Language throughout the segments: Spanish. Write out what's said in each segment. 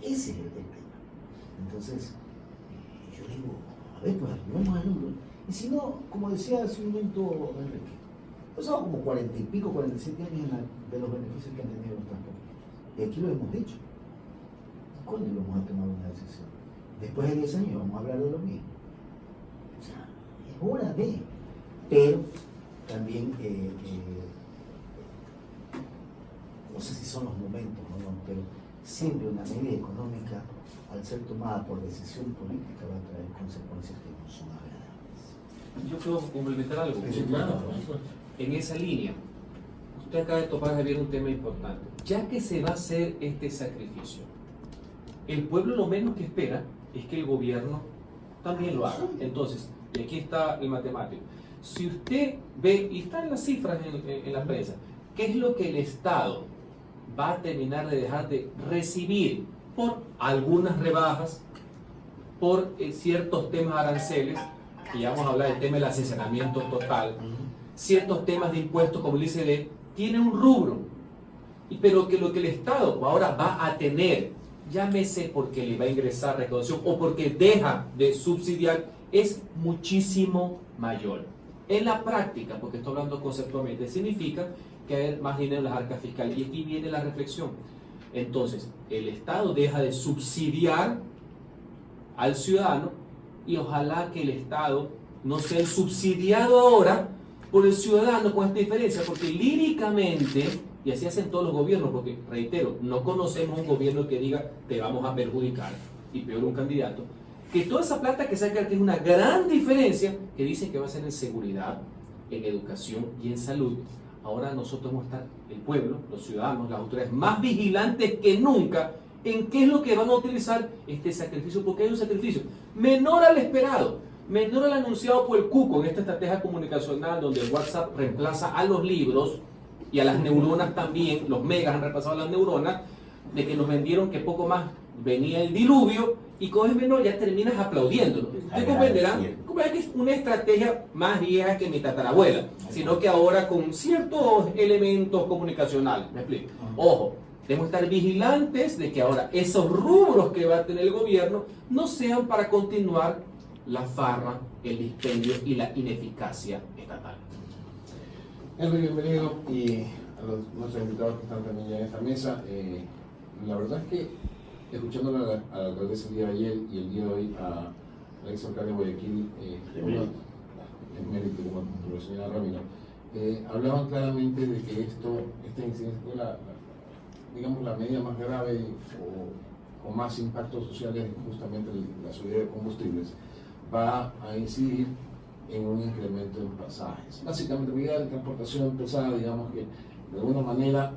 Ese es el tema. Entonces, yo digo, a ver, pues vamos al número. Y si no, como decía hace un momento Enrique, pasaba como 40 y pico, 47 años de los beneficios que han tenido los transportistas. Y aquí lo hemos dicho. ¿Cuándo íbamos a tomar una decisión? Después de 10 años vamos a hablar de lo mismo. O sea, es hora de. Pero también, no sé si son los momentos o no, pero siempre una medida económica, al ser tomada por decisión política, va a traer consecuencias que no son agradables. Yo quiero complementar algo. Claro. En esa línea, usted acaba de topar, Javier, un tema importante. Ya que se va a hacer este sacrificio, el pueblo lo menos que espera es que el gobierno también lo haga. Entonces, y aquí está el matemático. Si usted ve, y están las cifras en la prensa, ¿qué es lo que el Estado va a terminar de dejar de recibir por algunas rebajas, por ciertos temas aranceles, que ya vamos a hablar del tema del asesoramiento total, ciertos temas de impuestos como el ICD, tiene un rubro, pero que lo que el Estado ahora va a tener, llámese porque le va a ingresar recaudación o porque deja de subsidiar, es muchísimo mayor. En la práctica, porque estoy hablando conceptualmente, significa que hay más dinero en las arcas fiscales. Y aquí viene la reflexión. Entonces, el Estado deja de subsidiar al ciudadano y ojalá que el Estado no sea el subsidiado ahora por el ciudadano con esta diferencia, porque líricamente, y así hacen todos los gobiernos, porque reitero, no conocemos un gobierno que diga te vamos a perjudicar, y peor un candidato, que toda esa plata que saca, que es una gran diferencia, que dicen que va a ser en seguridad, en educación y en salud. Ahora nosotros vamos a estar, el pueblo, los ciudadanos, las autoridades, más vigilantes que nunca en qué es lo que van a utilizar este sacrificio, porque hay un sacrificio menor al esperado, menor al anunciado por el Cuco en esta estrategia comunicacional donde el WhatsApp reemplaza a los libros y a las neuronas también, los megas han reemplazado a las neuronas, de que nos vendieron que poco más venía el diluvio y con ese menor ya terminas aplaudiéndolo. Ustedes comprenderán que es una estrategia más vieja que mi tatarabuela, sino que ahora con ciertos elementos comunicacionales. ¿Me explico? Ojo, debemos estar vigilantes de que ahora esos rubros que va a tener el gobierno no sean para continuar la farra, el dispendio y la ineficacia estatal. Henry, bienvenido, y a nuestros invitados que están también ya en esta mesa. La verdad es que escuchando a la alcaldesa el día de ayer y el día de hoy a la ex alcalde de Guayaquil, es mérito como la señora Ramiro, hablaban claramente de que esta incidencia fue digamos, la medida más grave o más impactos sociales, justamente la subida de combustibles, va a incidir en un incremento en pasajes. Básicamente, medida de transportación pesada, digamos que de alguna manera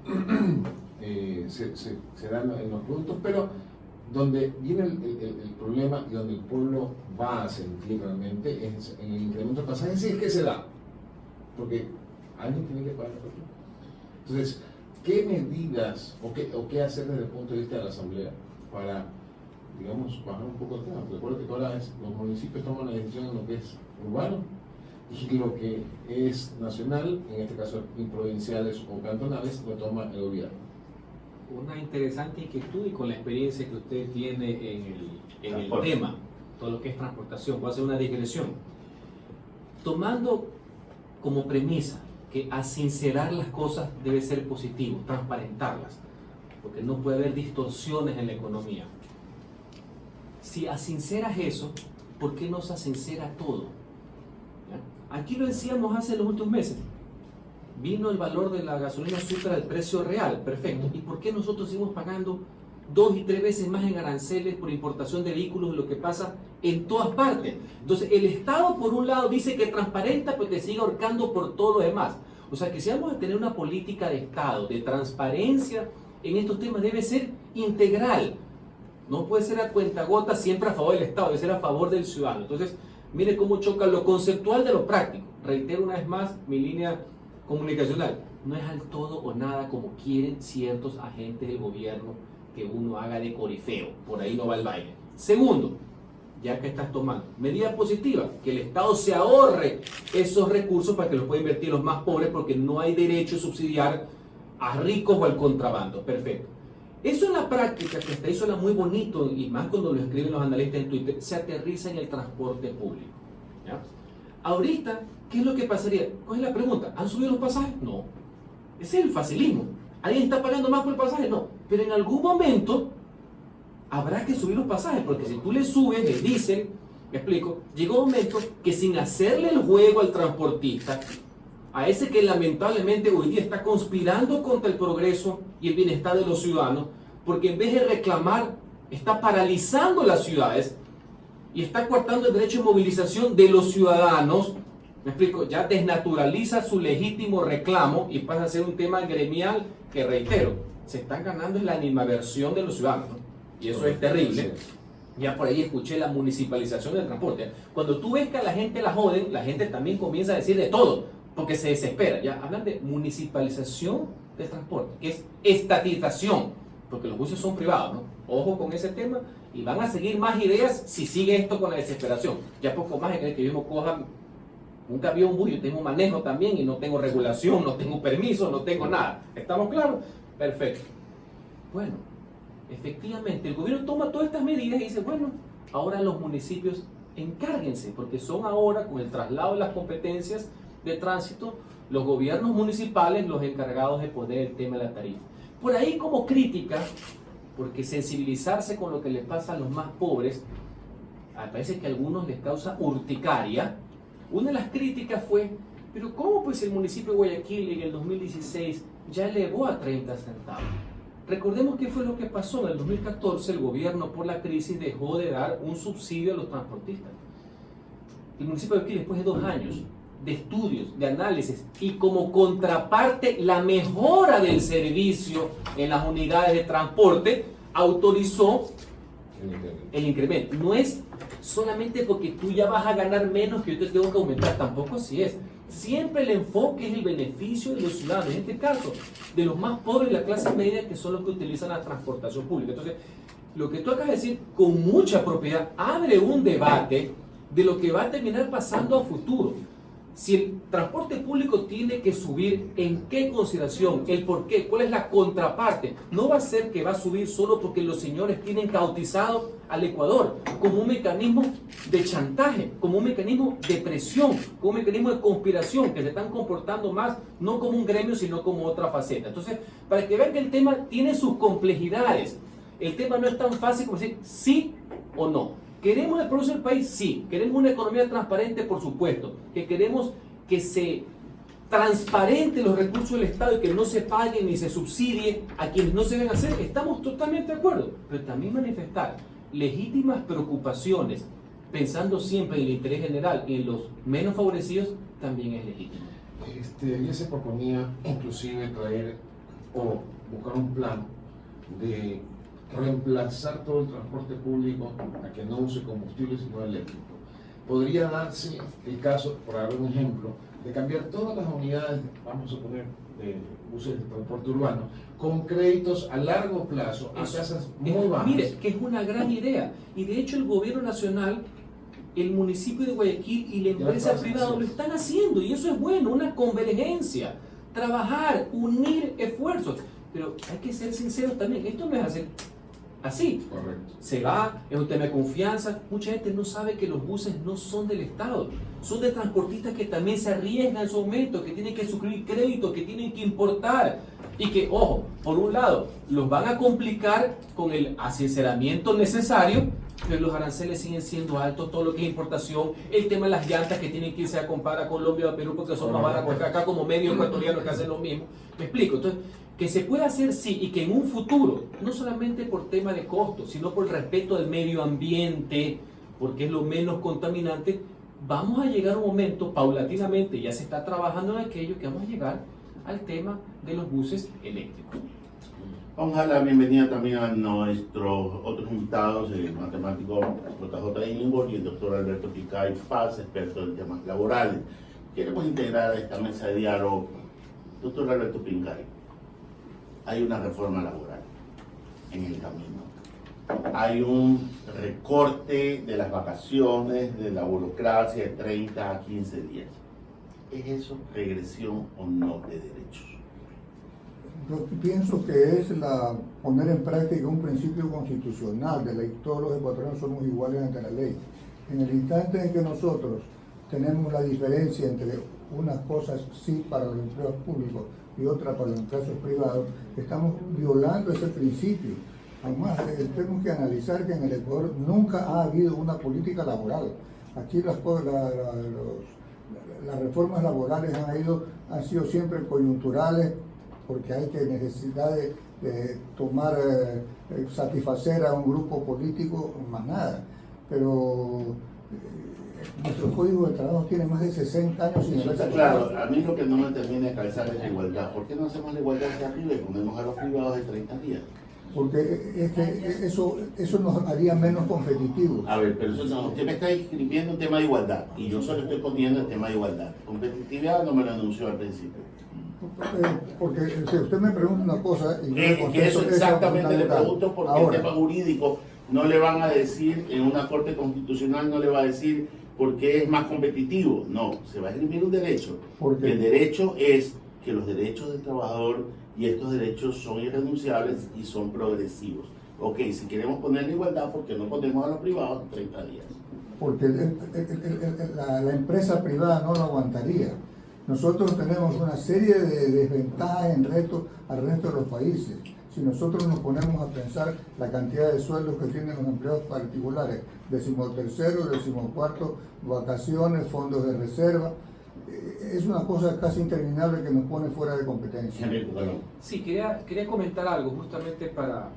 se dan en los productos, pero donde viene el problema y donde el pueblo va a sentir realmente es en el incremento de pasajes, si es que se da, porque alguien tiene que pagar la factura. Entonces, ¿qué medidas o qué hacer desde el punto de vista de la Asamblea para, digamos, bajar un poco el tema? Recuerda que ahora los municipios toman la decisión en lo que es urbano y lo que es nacional, en este caso provinciales o cantonales, lo toma el gobierno. Una interesante inquietud y con la experiencia que usted tiene en el tema, todo lo que es transportación, voy a hacer una digresión. Tomando como premisa que a sincerar las cosas debe ser positivo, transparentarlas, porque no puede haber distorsiones en la economía. Si asinceras eso, ¿por qué no se asincera todo? ¿Ya? Aquí lo decíamos hace los últimos meses. Vino el valor de la gasolina supera el precio real, perfecto. ¿Y por qué nosotros seguimos pagando 2 y 3 veces más en aranceles por importación de vehículos de lo que pasa en todas partes? Entonces, el Estado, por un lado, dice que transparenta, pero te sigue ahorcando por todo lo demás. O sea, que si vamos a tener una política de Estado, de transparencia en estos temas, debe ser integral. No puede ser a cuentagota siempre a favor del Estado, debe ser a favor del ciudadano. Entonces, mire cómo choca lo conceptual de lo práctico. Reitero una vez más mi línea comunicacional. No es al todo o nada como quieren ciertos agentes del gobierno que uno haga de corifeo. Por ahí no va el baile. Segundo, ya que estás tomando medidas positivas, que el Estado se ahorre esos recursos para que los pueda invertir los más pobres, porque no hay derecho a subsidiar a ricos o al contrabando. Perfecto. Eso en la práctica, que hasta ahí suena muy bonito, y más cuando lo escriben los analistas en Twitter, se aterriza en el transporte público. ¿Ya? Ahorita, ¿qué es lo que pasaría? ¿Cuál es la pregunta? ¿Han subido los pasajes? No. Ese es el facilismo. ¿Alguien está pagando más por el pasaje? No. Pero en algún momento habrá que subir los pasajes, porque si tú le subes el diésel, me explico, llega un momento que sin hacerle el juego al transportista, a ese que lamentablemente hoy día está conspirando contra el progreso y el bienestar de los ciudadanos, porque en vez de reclamar, está paralizando las ciudades y está coartando el derecho de movilización de los ciudadanos, me explico, ya desnaturaliza su legítimo reclamo y pasa a ser un tema gremial que, reitero, se están ganando en la animadversión de los ciudadanos, ¿no? Y eso es terrible. Ya por ahí escuché la municipalización del transporte. Cuando tú ves que a la gente la joden, la gente también comienza a decir de todo, porque se desespera. Ya hablan de municipalización del transporte, que es estatización, porque los buses son privados, ¿no? Ojo con ese tema, y van a seguir más ideas si sigue esto con la desesperación. Ya poco más en el que yo coja un camión, un bus, yo tengo manejo también y no tengo regulación, no tengo permiso, no tengo nada. ¿Estamos claros? Perfecto. Bueno, efectivamente, el gobierno toma todas estas medidas y dice, bueno, ahora los municipios encárguense, porque son ahora, con el traslado de las competencias de tránsito, los gobiernos municipales los encargados de poner el tema de la tarifa. Por ahí como crítica, porque sensibilizarse con lo que les pasa a los más pobres, parece que a algunos les causa urticaria. Una de las críticas fue, pero ¿cómo pues el municipio de Guayaquil en el 2016 ya elevó a 30 centavos? Recordemos qué fue lo que pasó. En el 2014 el gobierno por la crisis dejó de dar un subsidio a los transportistas. El municipio de Guayaquil, después de 2 años de estudios, de análisis y como contraparte la mejora del servicio en las unidades de transporte, autorizó el incremento. No es solamente porque tú ya vas a ganar menos que yo te tengo que aumentar, tampoco así es. Siempre el enfoque es el beneficio de los ciudadanos, en este caso, de los más pobres y la clase media, que son los que utilizan la transportación pública. Entonces, lo que tú acabas de decir con mucha propiedad abre un debate de lo que va a terminar pasando a futuro. Si el transporte público tiene que subir, ¿en qué consideración? ¿El por qué? ¿Cuál es la contraparte? No va a ser que va a subir solo porque los señores tienen cautizado al Ecuador como un mecanismo de chantaje, como un mecanismo de presión, como un mecanismo de conspiración, que se están comportando más no como un gremio, sino como otra faceta. Entonces, para que vean que el tema tiene sus complejidades, el tema no es tan fácil como decir sí o no. ¿Queremos el progreso del país? Sí. ¿Queremos una economía transparente? Por supuesto. ¿Que queremos que se transparente los recursos del Estado y que no se paguen ni se subsidie a quienes no se deben hacer? Estamos totalmente de acuerdo. Pero también manifestar legítimas preocupaciones, pensando siempre en el interés general y en los menos favorecidos, también es legítimo. Ya se proponía inclusive traer o buscar un plan de reemplazar todo el transporte público a que no use combustible sino eléctrico. Podría darse el caso, por dar un ejemplo, de cambiar todas las unidades, vamos a suponer, de buses de transporte urbano, con créditos a largo plazo, a tasas muy bajas. Mire, que es una gran idea. Y de hecho el gobierno nacional, el municipio de Guayaquil y la empresa privada lo están haciendo. Y eso es bueno, una convergencia. Trabajar, unir esfuerzos. Pero hay que ser sinceros también, esto no es hacer así. Correcto. Se va, es un tema de confianza. Mucha gente no sabe que los buses no son del Estado, son de transportistas que también se arriesgan en su momento, que tienen que suscribir crédito, que tienen que importar y que, ojo, por un lado, los van a complicar con el asinceramiento necesario, pero los aranceles siguen siendo altos, todo lo que es importación, el tema de las llantas que tienen que irse a comprar a Colombia o a Perú porque son más baratas, acá como medio ecuatorianos que hacen lo mismo. Me explico. Entonces, que se puede hacer sí, y que en un futuro, no solamente por tema de costos, sino por el respeto del medio ambiente, porque es lo menos contaminante, vamos a llegar a un momento, paulatinamente, ya se está trabajando en aquello, que vamos a llegar al tema de los buses eléctricos. Vamos a dar la bienvenida también a nuestros otros invitados, el matemático JJ Illingworth y el doctor Alberto Picay Paz, experto en temas laborales. Queremos integrar a esta mesa de diálogo. Doctor Alberto Picay, hay una reforma laboral en el camino. Hay un recorte de las vacaciones, de la burocracia de 30 a 15 días. ¿Es eso regresión o no de derechos? Yo pienso que es poner en práctica un principio constitucional de ley. Todos los ecuatorianos somos iguales ante la ley. En el instante en que nosotros tenemos la diferencia entre unas cosas sí para los empleos públicos y otras para los empleos privados, estamos violando ese principio. Además, tenemos que analizar que en el Ecuador nunca ha habido una política laboral. Aquí las reformas laborales han sido siempre coyunturales, porque hay que necesidad de satisfacer a un grupo político, más nada. Pero nuestro Código de Trabajo tiene más de 60 años sin Eso está haberse claro. tocado. A mí lo que no me termina de calzar es la igualdad. ¿Por qué no hacemos la igualdad hacia arriba y ponemos a los privados de 30 días? Porque es que eso nos haría menos competitivos. A ver, pero eso no, usted me está escribiendo un tema de igualdad y yo solo estoy poniendo el tema de igualdad. Competitividad no me lo anunció al principio. Porque si usted me pregunta una cosa y yo le Que eso contesto exactamente le natural. pregunto porque Ahora, el tema jurídico no le van a decir, en una corte constitucional no le va a decir por qué es más competitivo. No, se va a escribir un derecho. ¿por qué? El derecho es que los derechos del trabajador y estos derechos son irrenunciables y son progresivos. Ok, si queremos poner la igualdad, ¿por qué no ponemos a los privados 30 días? Porque la empresa privada no lo aguantaría. Nosotros tenemos una serie de desventajas al resto de los países. Si nosotros nos ponemos a pensar la cantidad de sueldos que tienen los empleados particulares, 13º, 14º, vacaciones, fondos de reserva, es una cosa casi interminable que nos pone fuera de competencia. Henry, bueno, Sí, quería comentar algo justamente para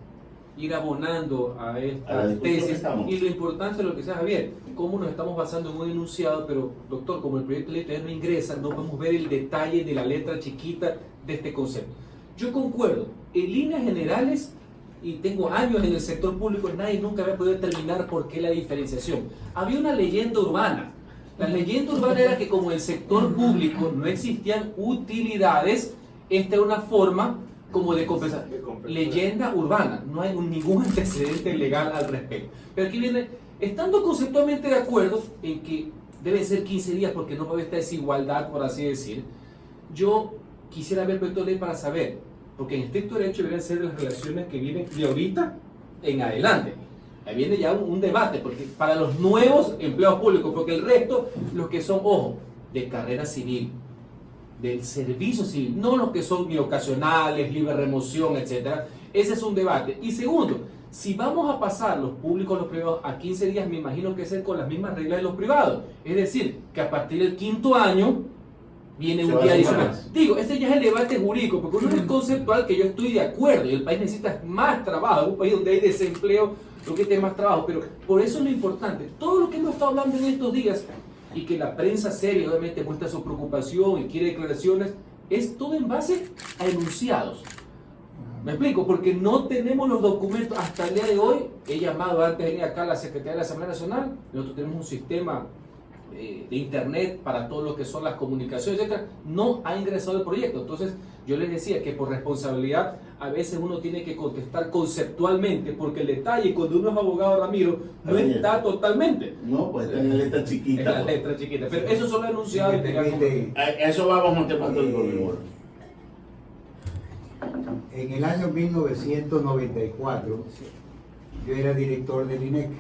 ir abonando a A la esta discusión que tesis estamos. y lo importante de lo que decía Javier, cómo nos estamos basando en un enunciado, pero doctor, como el proyecto de ley todavía no ingresa, no podemos ver el detalle de la letra chiquita de este concepto. Yo concuerdo, en líneas generales, y tengo años en el sector público, nadie nunca había podido determinar por qué la diferenciación. Había una leyenda urbana. La leyenda urbana era que como en el sector público no existían utilidades, esta era una forma como de compensar. Leyenda urbana, no hay ningún antecedente legal al respecto. Pero aquí viene, estando conceptualmente de acuerdo en que deben ser 15 días porque no puede haber esta desigualdad, por así decir, yo quisiera ver el proyecto de ley para saber, porque en estricto derecho deberían ser las relaciones que vienen de ahorita en adelante. Ahí viene ya un debate, porque para los nuevos empleados públicos, porque el resto, los que son, ojo, de carrera civil, del servicio civil, no los que son ni ocasionales, libre remoción, etc. Ese es un debate. Y segundo, si vamos a pasar los públicos a los privados a 15 días, me imagino que es con las mismas reglas de los privados. Es decir, que a partir del 5º año viene un día adicional. Digo, este ya es el debate jurídico, porque uno es conceptual que yo estoy de acuerdo, y el país necesita más trabajo, un país donde hay desempleo, lo que tiene más trabajo, pero por eso es lo importante. Todo lo que hemos estado hablando en estos días, y que la prensa seria obviamente muestra su preocupación y quiere declaraciones, es todo en base a enunciados. ¿Me explico? Porque no tenemos los documentos hasta el día de hoy. He llamado antes de venir acá a la Secretaría de la Asamblea Nacional. Nosotros tenemos un sistema de internet para todo lo que son las comunicaciones, etc. No ha ingresado el proyecto. Entonces, yo les decía que por responsabilidad a veces uno tiene que contestar conceptualmente, porque el detalle, cuando uno es abogado, Ramiro, no está totalmente. no, pues está en la letra En chiquita. la letra chiquita. Pero eso son los enunciados. A eso vamos, Montepastor Gobernador. En el año 1994, yo era director del INEC.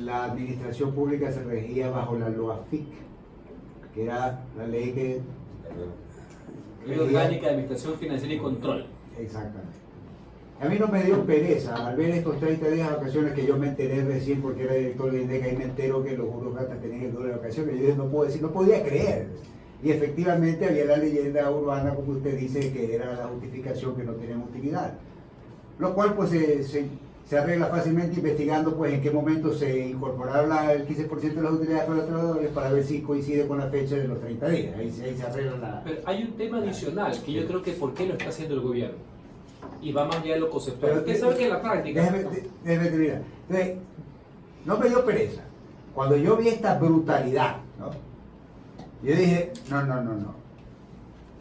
La administración pública se regía bajo la LOAFIC, que era la ley que... Ley Orgánica de Administración Financiera y Control. Exactamente. A mí no me dio pereza al ver estos 30 días de vacaciones, que yo me enteré recién porque era director del INEC, ahí me entero que los burócratas tenían el doble de vacaciones. Yo dije, no puedo decir, no podía creer. Y efectivamente había la leyenda urbana, como usted dice, que era la justificación que no tenían utilidad. Lo cual pues se arregla fácilmente investigando pues en qué momento se incorporaron el 15% de las utilidades para los trabajadores, para ver si coincide con la fecha de los 30 días. Ahí se arregla la... Pero hay un tema adicional que yo creo que por qué lo está haciendo el gobierno. Y va más allá de lo conceptual. Pero Usted sabe que en la práctica... Déjeme terminar. Entonces, no me dio pereza. Cuando yo vi esta brutalidad, ¿no? Yo dije,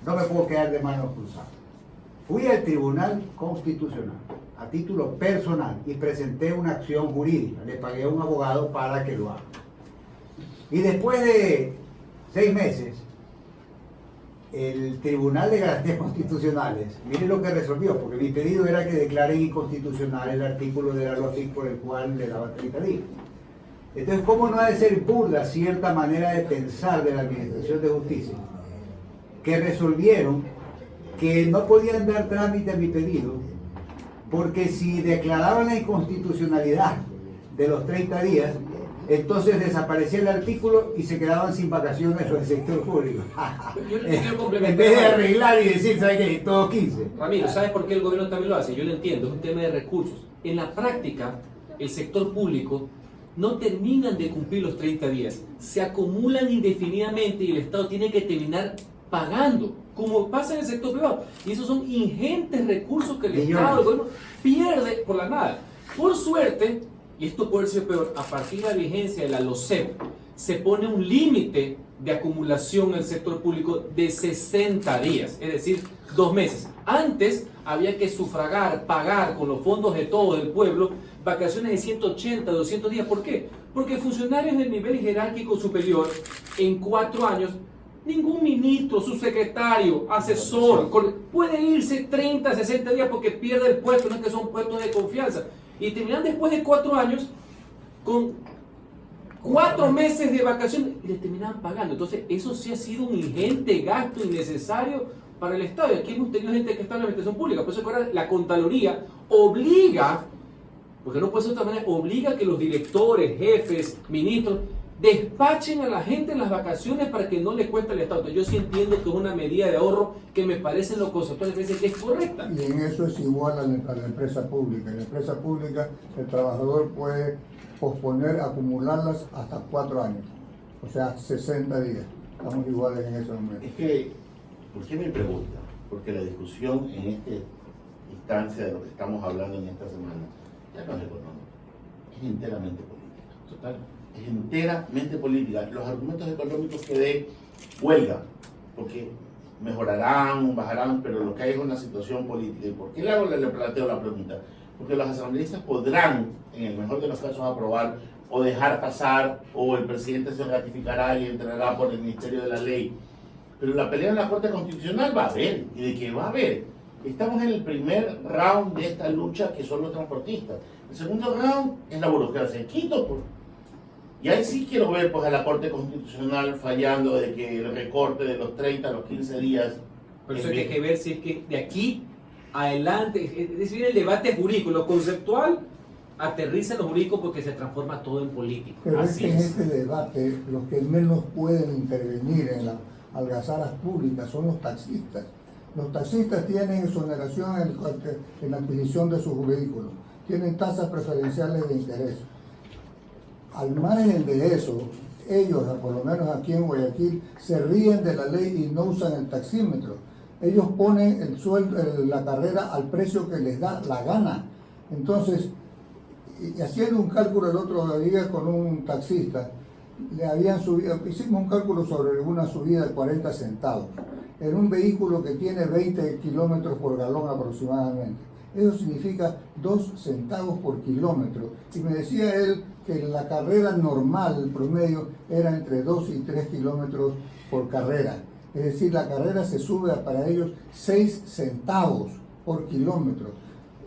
no me puedo quedar de manos cruzadas. Fui al Tribunal Constitucional a título personal y presenté una acción jurídica. Le pagué a un abogado para que lo haga. Y después de 6 meses, el Tribunal de Garantías Constitucionales, mire lo que resolvió, porque mi pedido era que declaren inconstitucional el artículo de la LOFIC por el cual le daba 30 días. Entonces, ¿cómo no ha de ser burda cierta manera de pensar de la Administración de Justicia? Que resolvieron que no podían dar trámite a mi pedido, porque si declaraban la inconstitucionalidad de los 30 días, entonces desaparecía el artículo y se quedaban sin vacaciones los del sector público. Yo quiero En complementar. vez de arreglar y decir, ¿sabes qué? Todos 15. Ramiro, ¿sabes por qué el gobierno también lo hace? Yo lo entiendo, es un tema de recursos. En la práctica, el sector público no terminan de cumplir los 30 días, se acumulan indefinidamente y el Estado tiene que terminar pagando, como pasa en el sector privado. Y esos son ingentes recursos que el Estado, el gobierno, pierde por la nada. Por suerte, y esto puede ser peor, a partir de la vigencia de la LOCEP, se pone un límite de acumulación en el sector público de 60 días, es decir, 2 meses. Antes había que sufragar, pagar con los fondos de todo el pueblo vacaciones de 180, 200 días. ¿Por qué? Porque funcionarios del nivel jerárquico superior, en 4 años, ningún ministro, subsecretario, asesor, puede irse 30, 60 días porque pierde el puesto, no es que son puestos de confianza. Y terminan después de 4 años con 4 meses de vacaciones y le terminaban pagando. Entonces, eso sí ha sido un ingente gasto innecesario para el Estado. Y aquí hemos tenido gente que está en la administración pública. Por eso ahora la Contraloría obliga, porque no puede ser de otra manera, obliga a que los directores, jefes, ministros, despachen a la gente en las vacaciones para que no les cueste al Estado. Entonces, yo sí entiendo que es una medida de ahorro que me parece en lo conceptual, me parece que es correcta. Y en eso es igual a la empresa pública. En la empresa pública el trabajador puede posponer, acumularlas hasta 4 años, o sea, 60 días. Estamos iguales en ese momento. Es que, ¿por qué me pregunta? Porque la discusión en esta instancia de lo que estamos hablando en esta semana ya no es económica, es enteramente política. Total. Es enteramente política. Los argumentos económicos que dé huelga, porque mejorarán, bajarán, pero lo que hay es una situación política. ¿Y por qué le planteo la pregunta? Porque los asambleístas podrán, en el mejor de los casos, aprobar o dejar pasar, o el presidente se ratificará y entrará por el Ministerio de la Ley. Pero la pelea en la Corte Constitucional va a haber, y de que va a haber. Estamos en el primer round de esta lucha, que son los transportistas. El segundo round es la burocracia de Quito, pues. Y ahí sí quiero ver pues a la Corte Constitucional fallando de que el recorte de los 30 a los 15 días... Por eso hay que ver si es que de aquí adelante, es decir, el debate jurídico, lo conceptual aterriza en lo jurídico porque se transforma todo en político. Pero es Así que en es. este debate los que menos pueden intervenir en las algazaras públicas son los taxistas. Los taxistas tienen exoneración en la adquisición de sus vehículos, tienen tasas preferenciales de interés. Al margen de eso, ellos, por lo menos aquí en Guayaquil, se ríen de la ley y no usan el taxímetro. Ellos ponen el sueldo, la carrera al precio que les da la gana. Entonces, y haciendo un cálculo el otro día con un taxista, le habían subido, hicimos un cálculo sobre una subida de 40 centavos en un vehículo que tiene 20 kilómetros por galón aproximadamente. Eso significa 2 centavos por kilómetro. Y me decía él que la carrera normal, el promedio, era entre 2 y 3 kilómetros por carrera. Es decir, la carrera se sube para ellos 6 centavos por kilómetro.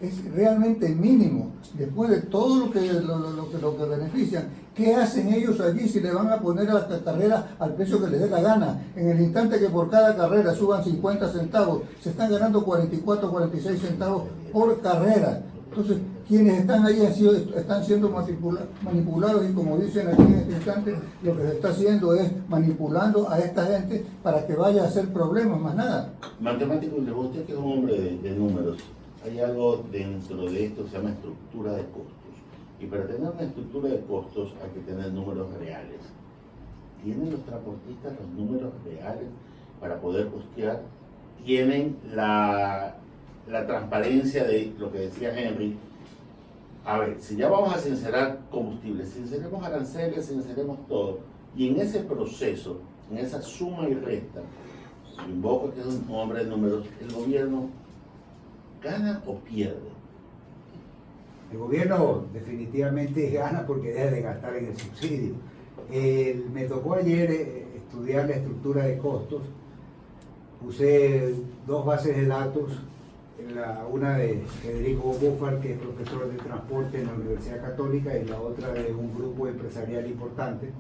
Es realmente mínimo. Después de todo lo que benefician, ¿qué hacen ellos allí si le van a poner a la carrera al precio que les dé la gana? En el instante que por cada carrera suban 50 centavos, se están ganando 44, 46 centavos por carrera. Entonces, quienes están ahí están siendo manipulados y como dicen aquí en este instante, lo que se está haciendo es manipulando a esta gente para que vaya a hacer problemas, más nada. Matemático, usted que es un hombre de números, hay algo dentro de esto que se llama estructura de costos. Y para tener una estructura de costos hay que tener números reales. ¿Tienen los transportistas los números reales para poder costear? ¿Tienen la transparencia de lo que decía Henry? A ver, si ya vamos a sincerar combustibles, sinceremos aranceles, sinceremos todo, y en ese proceso, en esa suma y resta, invoco que es un hombre de números, el gobierno ¿gana o pierde? El gobierno definitivamente gana porque deja de gastar en el subsidio. Me tocó ayer estudiar la estructura de costos usé dos bases de datos, una de Federico Búfar, que es profesor de transporte en la Universidad Católica, y la otra de un grupo empresarial importante.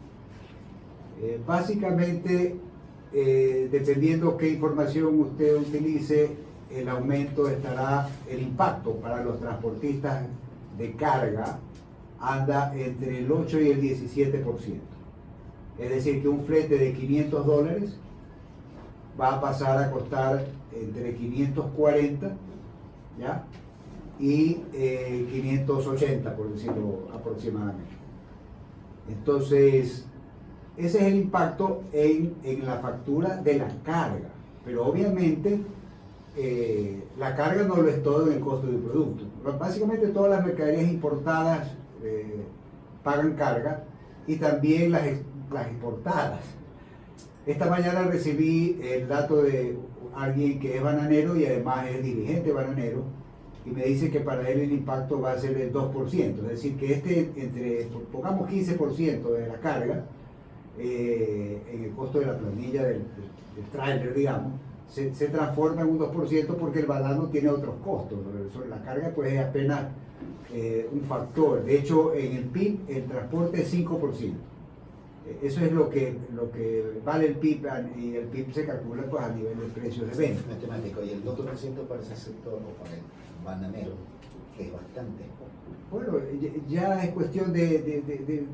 Básicamente, dependiendo qué información usted utilice, el aumento estará, el impacto para los transportistas de carga anda entre el 8 y el 17%. Es decir, que un flete de $500 va a pasar a costar entre 540, ¿ya? Y 580, por decirlo aproximadamente. Entonces, ese es el impacto en la factura de la carga. Pero obviamente, la carga no lo es todo en el costo del producto. Básicamente todas las mercaderías importadas pagan carga, y también las exportadas. Esta mañana recibí el dato de alguien que es bananero y además es dirigente bananero, y me dice que para él el impacto va a ser del 2%, es decir, que pongamos 15% de la carga en el costo de la planilla del tráiler, digamos, se transforma en un 2% porque el banano tiene otros costos. La carga pues es apenas un factor. De hecho, en el PIB el transporte es 5%. Eso es lo que vale el PIB, y el PIB se calcula pues a nivel de precios de venta. Matemático, y el 2% para ese sector o para el bananero, que es bastante. Bueno, ya es cuestión de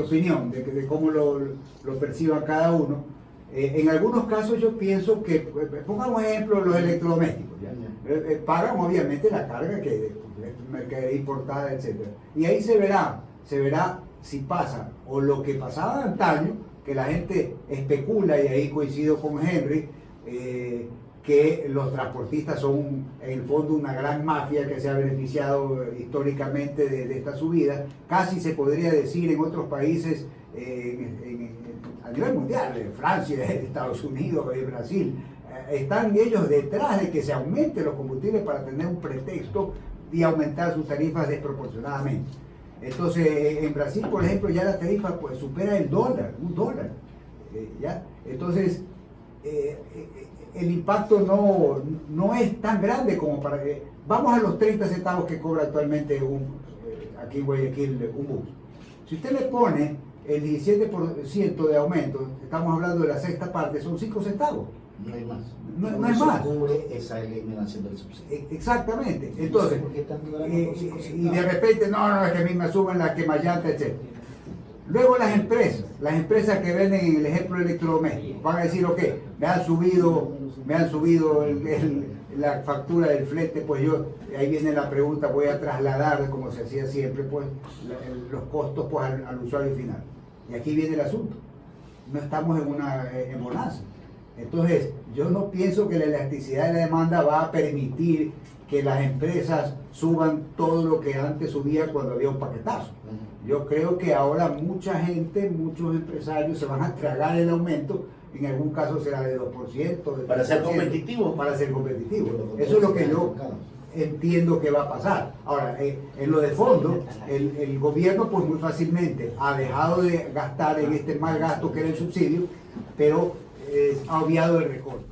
opinión, de cómo lo perciba cada uno. En algunos casos yo pienso que, pongamos ejemplo, los electrodomésticos, ¿ya? Pagan obviamente la carga que de mercadería importada, etc. Y ahí se verá si pasa o lo que pasaba antaño, que la gente especula, y ahí coincido con Henry, que los transportistas son en el fondo una gran mafia que se ha beneficiado históricamente de esta subida. Casi se podría decir en otros países a nivel mundial, en Francia, Estados Unidos, Brasil, están ellos detrás de que se aumenten los combustibles para tener un pretexto y aumentar sus tarifas desproporcionadamente. Entonces, en Brasil, por ejemplo, ya la tarifa pues supera el dólar, $1, ¿ya? Entonces, el impacto no es tan grande como para que... Vamos a los 30 centavos que cobra actualmente aquí en Guayaquil un bus. Si usted le pone el 17% de aumento, estamos hablando de la sexta parte, son 5 centavos. No hay más. No hay más. Cubre esa eliminación del subsidio. Exactamente. Entonces, ¿Por qué tanto ganan con 5 y centavos? de repente, no, es que a mí me suben la quemallanta, etc. Luego las empresas que venden en el ejemplo electrodoméstico, van a decir, ok, me han subido la factura del flete, pues ahí viene la pregunta, voy a trasladar, como se hacía siempre, pues los costos pues, al usuario final. Y aquí viene el asunto. No estamos en bonanza. Entonces, yo no pienso que la elasticidad de la demanda va a permitir que las empresas suban todo lo que antes subía cuando había un paquetazo. Yo creo que ahora mucha gente, muchos empresarios se van a tragar el aumento, en algún caso será de 2%. De Para ser 3%, competitivo. Para ser competitivo. Eso es lo que yo entiendo que va a pasar. Ahora, en lo de fondo, el gobierno pues muy fácilmente ha dejado de gastar en este mal gasto que era el subsidio, pero ha obviado el recorte.